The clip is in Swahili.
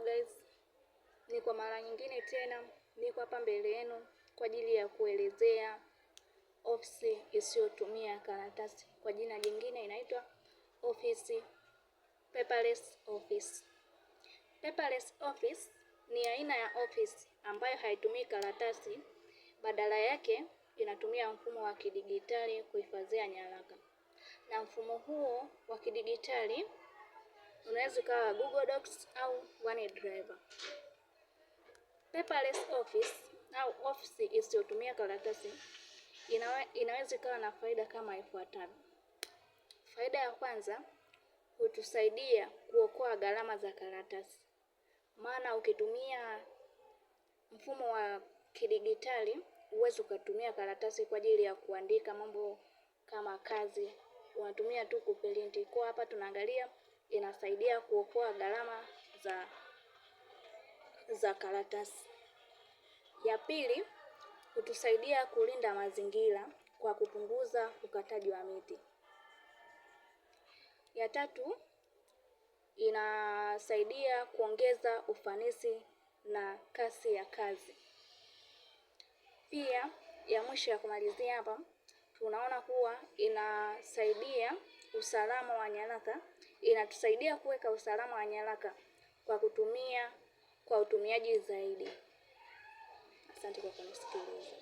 Hello guys, ni kwa mara nyingine tena niko hapa mbele yenu kwa ajili ya kuelezea ofisi isiyotumia karatasi. Kwa jina jingine inaitwa office, paperless office. Paperless office ni aina ya office ambayo haitumii karatasi, badala yake inatumia mfumo wa kidigitali kuhifadhia nyaraka. Na mfumo huo wa kidigitali unaweza kuwa Google Docs au OneDrive. Paperless office au ofisi isiyotumia karatasi inaweza kuwa na faida kama ifuatavyo. Faida ya kwanza, hutusaidia kuokoa gharama za karatasi. Maana ukitumia mfumo wa kidigitali huwezi ukatumia karatasi kwa ajili ya kuandika mambo kama kazi. Unatumia tu kuprinti. Kwa hapa tunaangalia inasaidia kuokoa gharama za karatasi. Ya pili, hutusaidia kulinda mazingira kwa kupunguza ukataji wa miti. Ya tatu, inasaidia kuongeza ufanisi na kasi ya kazi. Pia, ya mwisho ya kumalizia hapa, tunaona kuwa inasaidia usalama wa nyaraka. Inatusaidia kuweka usalama wa nyaraka kwa utumiaji zaidi. Asante kwa kunisikiliza.